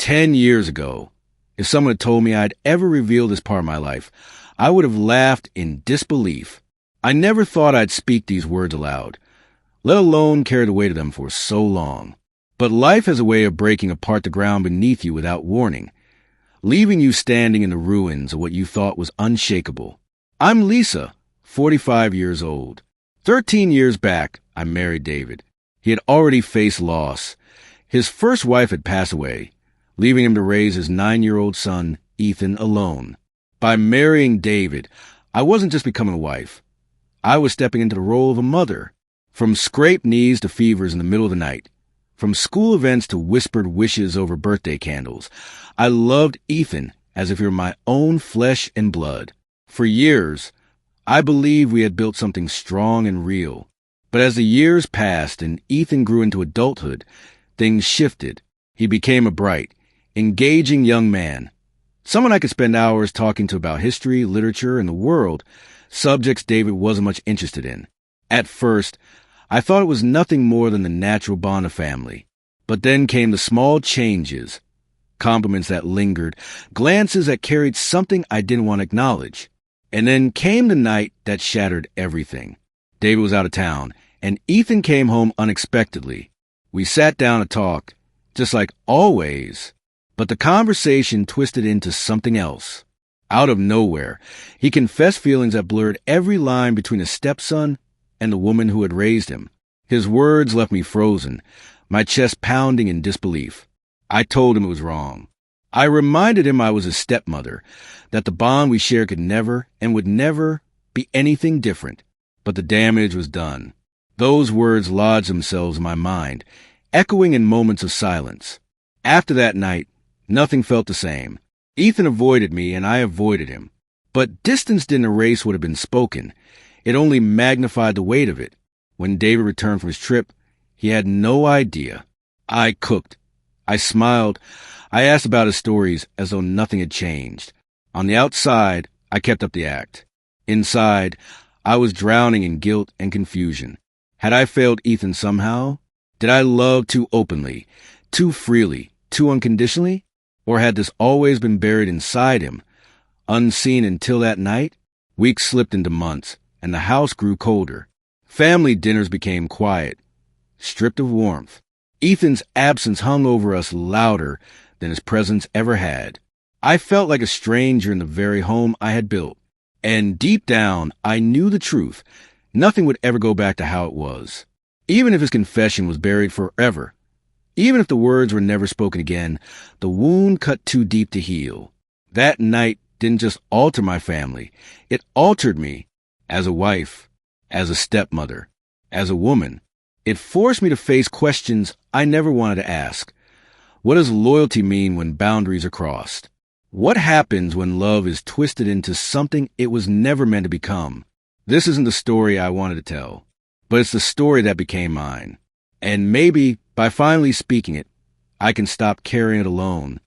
10 years ago, if someone had told me I'd ever reveal this part of my life, I would have laughed in disbelief. I never thought I'd speak these words aloud, let alone carry the weight of them for so long. But life has a way of breaking apart the ground beneath you without warning, leaving you standing in the ruins of what you thought was unshakable. I'm Lisa, 45 years old. 13 years back, I married David. He had already faced loss. His first wife had passed away, leaving him to raise his 9-year-old son, Ethan, alone. By marrying David, I wasn't just becoming a wife. I was stepping into the role of a mother. From scraped knees to fevers in the middle of the night, from school events to whispered wishes over birthday candles, I loved Ethan as if he were my own flesh and blood. For years, I believed we had built something strong and real. But as the years passed and Ethan grew into adulthood, things shifted. He became a bright, engaging young man, someone I could spend hours talking to about history, literature, and the world, subjects David wasn't much interested in. At first, I thought it was nothing more than the natural bond of family. But then came the small changes, compliments that lingered, glances that carried something I didn't want to acknowledge. And then came the night that shattered everything. David was out of town, and Ethan came home unexpectedly. We sat down to talk, just like always, but the conversation twisted into something else. Out of nowhere, he confessed feelings that blurred every line between his stepson and the woman who had raised him. His words left me frozen, my chest pounding in disbelief. I told him it was wrong. I reminded him I was his stepmother, that the bond we shared could never and would never be anything different. But the damage was done. Those words lodged themselves in my mind, echoing in moments of silence. After that night, nothing felt the same. Ethan avoided me and I avoided him. But distance didn't erase what had been spoken. It only magnified the weight of it. When David returned from his trip, he had no idea. I cooked. I smiled. I asked about his stories as though nothing had changed. On the outside, I kept up the act. Inside, I was drowning in guilt and confusion. Had I failed Ethan somehow? Did I love too openly, too freely, too unconditionally? Or had this always been buried inside him, unseen until that night? Weeks slipped into months, and the house grew colder. Family dinners became quiet, stripped of warmth. Ethan's absence hung over us louder than his presence ever had. I felt like a stranger in the very home I had built. And deep down, I knew the truth. Nothing would ever go back to how it was. Even if his confession was buried forever. Even if the words were never spoken again, the wound cut too deep to heal. That night didn't just alter my family. It altered me as a wife, as a stepmother, as a woman. It forced me to face questions I never wanted to ask. What does loyalty mean when boundaries are crossed? What happens when love is twisted into something it was never meant to become? This isn't the story I wanted to tell, but it's the story that became mine. And maybe, by finally speaking it, I can stop carrying it alone.